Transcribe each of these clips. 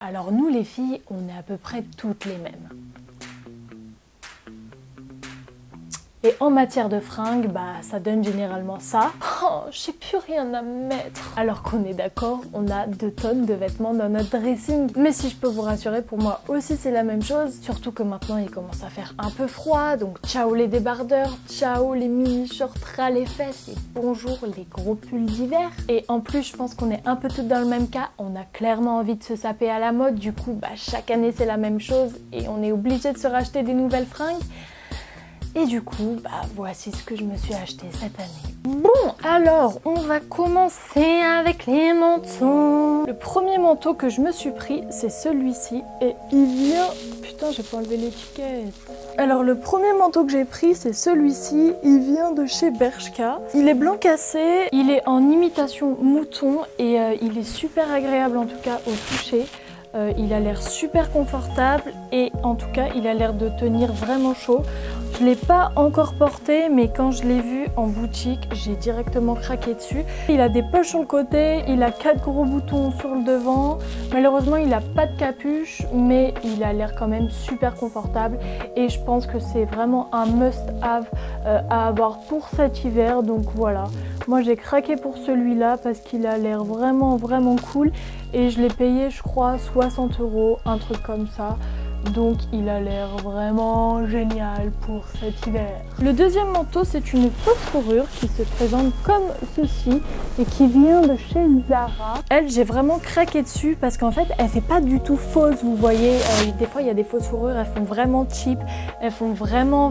Alors nous les filles, on est à peu près toutes les mêmes. Et en matière de fringues, bah ça donne généralement ça. Oh, j'ai plus rien à mettre. Alors qu'on est d'accord, on a 2 tonnes de vêtements dans notre dressing. Mais si je peux vous rassurer, pour moi aussi c'est la même chose. Surtout que maintenant il commence à faire un peu froid. Donc ciao les débardeurs, ciao les mini-shorts ras les fesses et bonjour les gros pulls d'hiver. Et en plus je pense qu'on est un peu toutes dans le même cas. On a clairement envie de se saper à la mode. Du coup bah chaque année c'est la même chose et on est obligé de se racheter des nouvelles fringues. Et du coup, bah voici ce que je me suis acheté cette année. Bon, alors, on va commencer avec les manteaux. Le premier manteau que je me suis pris, c'est celui-ci. Et il vient... Putain, j'ai pas enlevé l'étiquette. Alors, le premier manteau que j'ai pris, c'est celui-ci. Il vient de chez Bershka. Il est blanc cassé, il est en imitation mouton et il est super agréable en tout cas au toucher. Il a l'air super confortable et en tout cas il a l'air de tenir vraiment chaud. Je ne l'ai pas encore porté mais quand je l'ai vu en boutique j'ai directement craqué dessus. Il a des poches sur le côté, il a 4 gros boutons sur le devant. Malheureusement il n'a pas de capuche mais il a l'air quand même super confortable et je pense que c'est vraiment un must-have à avoir pour cet hiver. Donc voilà, moi j'ai craqué pour celui-là parce qu'il a l'air vraiment cool. Et je l'ai payé je crois 60 €, un truc comme ça. Donc il a l'air vraiment génial pour cet hiver. Le deuxième manteau c'est une fausse fourrure qui se présente comme ceci et qui vient de chez Zara. Elle j'ai vraiment craqué dessus parce qu'en fait elle fait pas du tout fausse, vous voyez. Des fois il y a des fausses fourrures, elles font vraiment cheap, elles font vraiment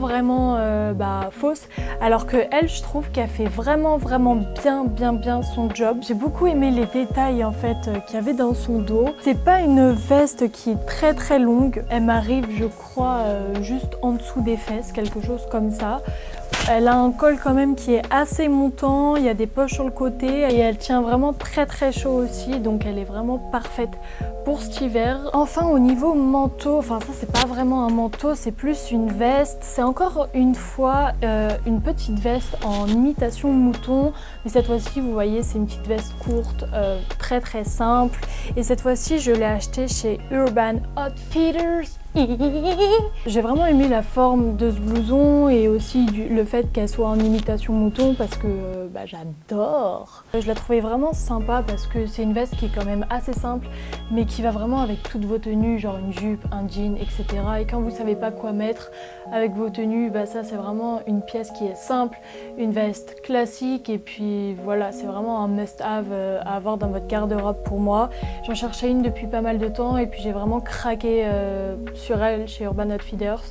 fausses. Alors que elle je trouve qu'elle fait vraiment bien son job. J'ai beaucoup aimé les détails en fait qu'il y avait dans son dos. C'est pas une veste qui est très longue. Elle m'arrive je crois juste en dessous des fesses, quelque chose comme ça. Elle a un col quand même qui est assez montant, il y a des poches sur le côté et elle tient vraiment très chaud aussi, donc elle est vraiment parfaite pour cet hiver. Enfin au niveau manteau, enfin ça c'est pas vraiment un manteau, c'est plus une veste. C'est encore une fois une petite veste en imitation mouton, mais cette fois-ci vous voyez c'est une petite veste courte, très simple. Et cette fois-ci je l'ai achetée chez Urban Outfitters. J'ai vraiment aimé la forme de ce blouson et aussi le fait qu'elle soit en imitation mouton parce que j'adore. Je la trouvais vraiment sympa parce que c'est une veste qui est quand même assez simple mais qui va vraiment avec toutes vos tenues, genre une jupe, un jean, etc. Et quand vous savez pas quoi mettre avec vos tenues, ça c'est vraiment une pièce qui est simple, une veste classique et puis voilà, c'est vraiment un must-have à avoir dans votre garde-robe pour moi. J'en cherchais une depuis pas mal de temps et puis j'ai vraiment craqué sur elle chez Urban Outfitters.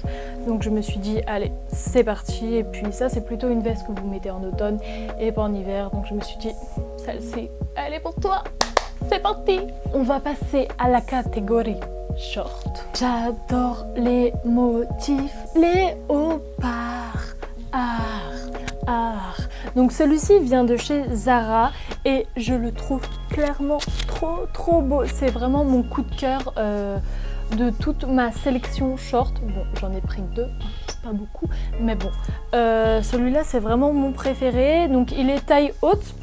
Donc je me suis dit allez c'est parti. Et puis ça c'est plutôt une veste que vous mettez en automne et pas en hiver. Donc je me suis dit celle-ci elle est pour toi. C'est parti. On va passer à la catégorie short. J'adore les motifs léopard. Donc celui-ci vient de chez Zara et je le trouve clairement trop beau. C'est vraiment mon coup de cœur de toute ma sélection short. Bon j'en ai pris 2, c'est pas beaucoup mais bon celui-là c'est vraiment mon préféré. Donc il est taille haute.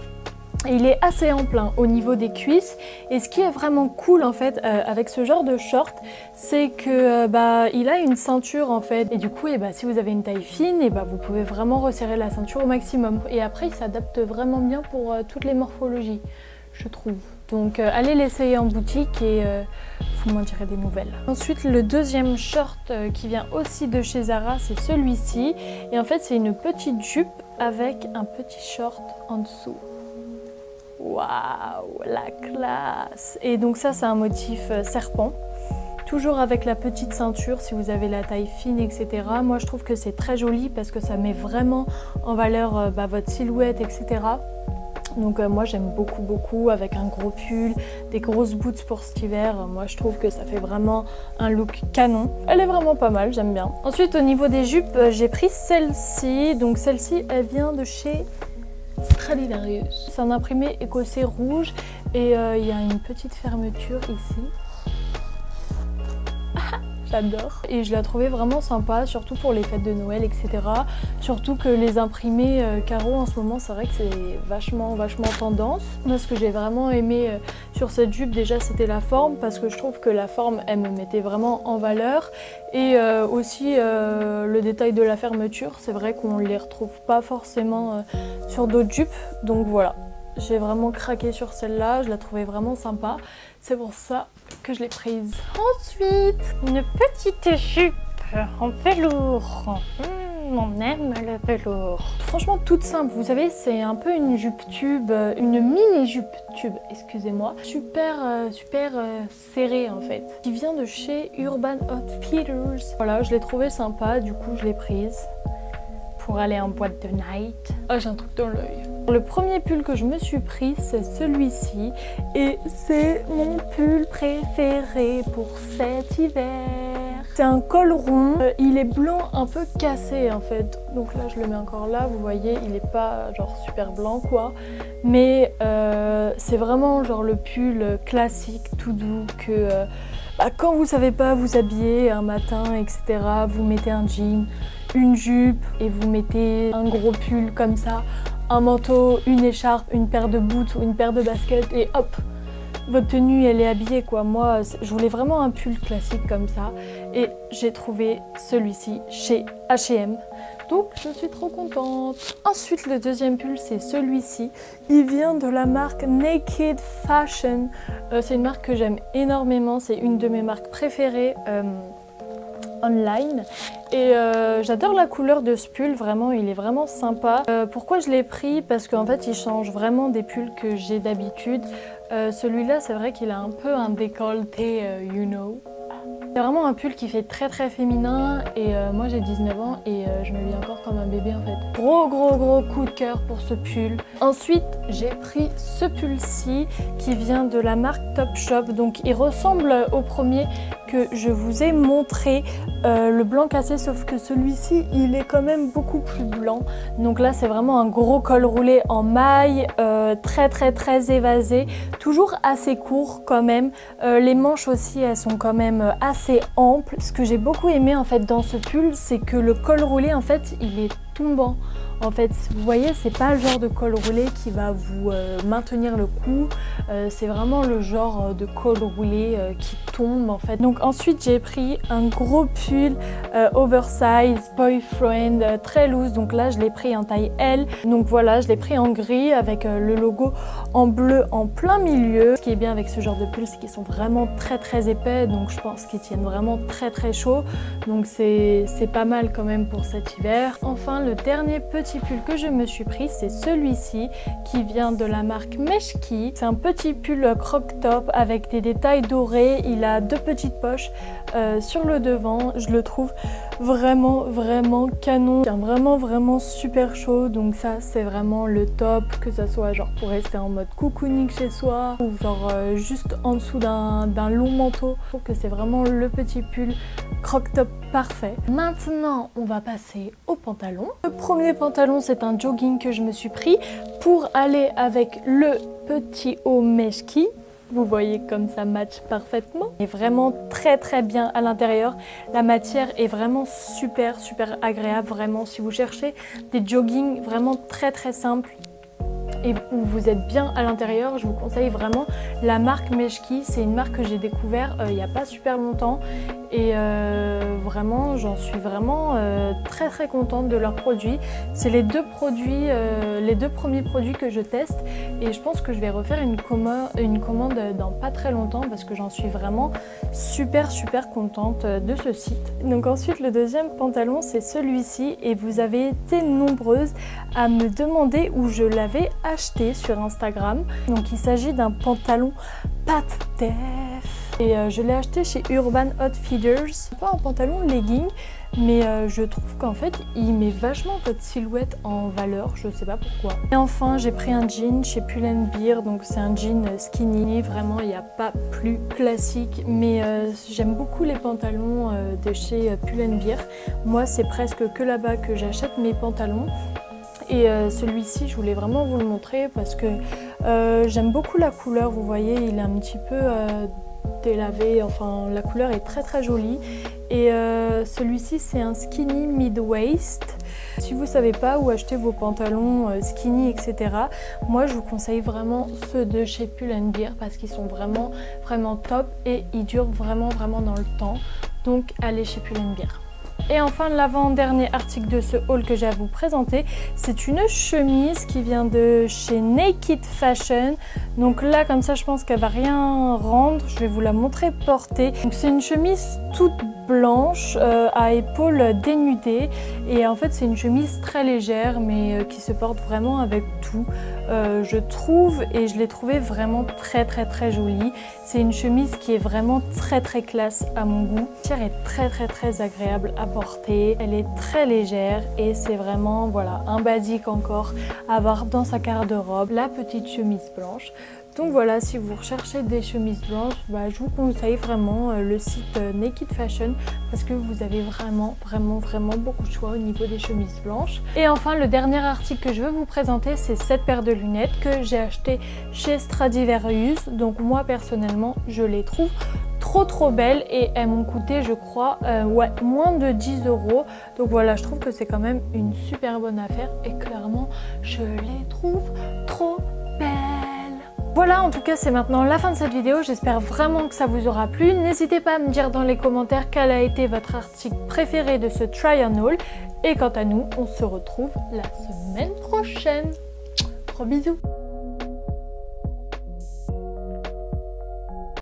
Il est assez ample au niveau des cuisses et ce qui est vraiment cool en fait avec ce genre de short c'est que il a une ceinture en fait et du coup si vous avez une taille fine vous pouvez vraiment resserrer la ceinture au maximum et après il s'adapte vraiment bien pour toutes les morphologies je trouve. Donc allez l'essayer en boutique et vous m'en direz des nouvelles. Ensuite le deuxième short qui vient aussi de chez Zara c'est celui-ci et en fait c'est une petite jupe avec un petit short en dessous. Waouh, la classe! Et donc ça c'est un motif serpent, toujours avec la petite ceinture si vous avez la taille fine etc. Moi je trouve que c'est très joli parce que ça met vraiment en valeur votre silhouette etc. Donc moi j'aime beaucoup avec un gros pull, des grosses boots pour cet hiver. Moi je trouve que ça fait vraiment un look canon. Elle est vraiment pas mal, j'aime bien. Ensuite au niveau des jupes, j'ai pris celle-ci. Donc celle-ci elle vient de chez Stradivarius. C'est un imprimé écossais rouge et il y a une petite fermeture ici. j'adore. Et je la trouvais vraiment sympa, surtout pour les fêtes de Noël, etc. Surtout que les imprimés carreaux en ce moment, c'est vrai que c'est vachement tendance. Moi, ce que j'ai vraiment aimé sur cette jupe, déjà, c'était la forme, parce que je trouve que la forme, elle me mettait vraiment en valeur. Et aussi le détail de la fermeture, c'est vrai qu'on ne les retrouve pas forcément sur d'autres jupes. Donc voilà, j'ai vraiment craqué sur celle-là, je la trouvais vraiment sympa. C'est pour ça que je l'ai prise. Ensuite, une petite jupe en velours. On aime le velours. Franchement toute simple, vous savez, c'est un peu une jupe tube, une mini jupe tube, excusez-moi. Super serrée en fait. Qui vient de chez Urban Outfitters. Voilà, je l'ai trouvée sympa, du coup je l'ai prise pour aller en boîte de night. Ah, j'ai un truc dans l'œil. Le premier pull que je me suis pris, c'est celui-ci. Et c'est mon pull préféré pour cet hiver. C'est un col rond. Il est blanc un peu cassé en fait. Donc là, je le mets encore là. Vous voyez, il est pas genre super blanc quoi. Mais c'est vraiment genre le pull classique, tout doux que... quand vous savez pas vous habiller un matin, etc., vous mettez un jean, une jupe et vous mettez un gros pull comme ça, un manteau, une écharpe, une paire de boots ou une paire de baskets et hop, votre tenue elle est habillée quoi. Moi je voulais vraiment un pull classique comme ça et j'ai trouvé celui-ci chez H&M. Donc je suis trop contente. Ensuite le deuxième pull c'est celui-ci. Il vient de la marque Naked Fashion. C'est une marque que j'aime énormément. C'est une de mes marques préférées online. Et j'adore la couleur de ce pull. Vraiment, il est vraiment sympa. Pourquoi je l'ai pris? Parce qu'en fait il change vraiment des pulls que j'ai d'habitude. Celui-là c'est vrai qu'il a un peu un décolleté, you know. C'est vraiment un pull qui fait très féminin et moi j'ai 19 ans et je me vis encore comme un bébé en fait. Gros coup de cœur pour ce pull. Ensuite j'ai pris ce pull-ci qui vient de la marque Topshop. Donc il ressemble au premier que je vous ai montré, le blanc cassé, sauf que celui-ci il est quand même beaucoup plus blanc. Donc là c'est vraiment un gros col roulé en maille, très évasé, toujours assez court quand même. Les manches aussi elles sont quand même assez amples. Ce que j'ai beaucoup aimé en fait dans ce pull, c'est que le col roulé en fait il est tombant. En fait, vous voyez, c'est pas le genre de col roulé qui va vous maintenir le coup. C'est vraiment le genre de col roulé qui tombe en fait. Donc ensuite, j'ai pris un gros pull oversize boyfriend très loose. Donc là, je l'ai pris en taille L. Donc voilà, je l'ai pris en gris avec le logo en bleu en plein milieu. Ce qui est bien avec ce genre de pull, c'est qu'ils sont vraiment très épais. Donc je pense qu'ils tiennent vraiment très chaud. Donc c'est pas mal quand même pour cet hiver. Enfin, le dernier petit pull que je me suis pris, c'est celui-ci qui vient de la marque Meshki. C'est un petit pull croc top avec des détails dorés. Il a deux petites poches sur le devant. Je le trouve vraiment canon. Il est vraiment super chaud. Donc ça c'est vraiment le top, que ça soit genre pour rester en mode cocooning chez soi ou genre juste en dessous d'un long manteau. Je trouve que c'est vraiment le petit pull croc top parfait. Maintenant on va passer au pantalon. Le premier pantalon c'est un jogging que je me suis pris pour aller avec le petit haut Meshki. Vous voyez comme ça match parfaitement. Il est vraiment très bien à l'intérieur. La matière est vraiment super agréable. Vraiment, si vous cherchez des joggings vraiment très simples et où vous êtes bien à l'intérieur, je vous conseille vraiment la marque Meshki. C'est une marque que j'ai découvert il n'y a pas super longtemps et vraiment j'en suis vraiment très contente de leurs produits. C'est les deux premiers produits que je teste et je pense que je vais refaire une commande dans pas très longtemps parce que j'en suis vraiment super contente de ce site. Donc ensuite le deuxième pantalon c'est celui-ci et vous avez été nombreuses à me demander où je l'avais acheté sur Instagram. Donc il s'agit d'un pantalon Pat Def et je l'ai acheté chez Urban Outfitters. C'est pas un pantalon legging mais je trouve qu'en fait il met vachement votre silhouette en valeur, je sais pas pourquoi. Et enfin j'ai pris un jean chez Pull & Bear, donc c'est un jean skinny, vraiment il n'y a pas plus classique mais j'aime beaucoup les pantalons de chez Pull & Bear. Moi c'est presque que là-bas que j'achète mes pantalons. Et celui-ci, je voulais vraiment vous le montrer parce que j'aime beaucoup la couleur. Vous voyez, il est un petit peu délavé, enfin la couleur est très jolie. Et celui-ci c'est un skinny mid-waist. Si vous savez pas où acheter vos pantalons skinny etc, moi je vous conseille vraiment ceux de chez Pull & Bear parce qu'ils sont vraiment top et ils durent vraiment dans le temps. Donc allez chez Pull & Bear. Et enfin l'avant-dernier article de ce haul que j'ai à vous présenter, c'est une chemise qui vient de chez Naked Fashion. Donc là comme ça je pense qu'elle va rien rendre, je vais vous la montrer portée. Donc c'est une chemise toute blanche à épaules dénudées et en fait c'est une chemise très légère mais qui se porte vraiment avec tout je trouve, et je l'ai trouvée vraiment très jolie. C'est une chemise qui est vraiment très classe à mon goût. La matière est très agréable à porter, elle est très légère et c'est vraiment voilà un basique encore à avoir dans sa garde-robe, la petite chemise blanche. Donc voilà, si vous recherchez des chemises blanches, je vous conseille vraiment le site Naked Fashion parce que vous avez vraiment beaucoup de choix au niveau des chemises blanches. Et enfin, le dernier article que je veux vous présenter, c'est cette paire de lunettes que j'ai acheté chez Stradivarius. Donc moi personnellement, je les trouve trop belles et elles m'ont coûté je crois moins de 10 €. Donc voilà, je trouve que c'est quand même une super bonne affaire et clairement je les trouve trop belles. Voilà, en tout cas c'est maintenant la fin de cette vidéo, j'espère vraiment que ça vous aura plu. N'hésitez pas à me dire dans les commentaires quel a été votre article préféré de ce try on haul. Et quant à nous, on se retrouve la semaine prochaine. Gros bisous.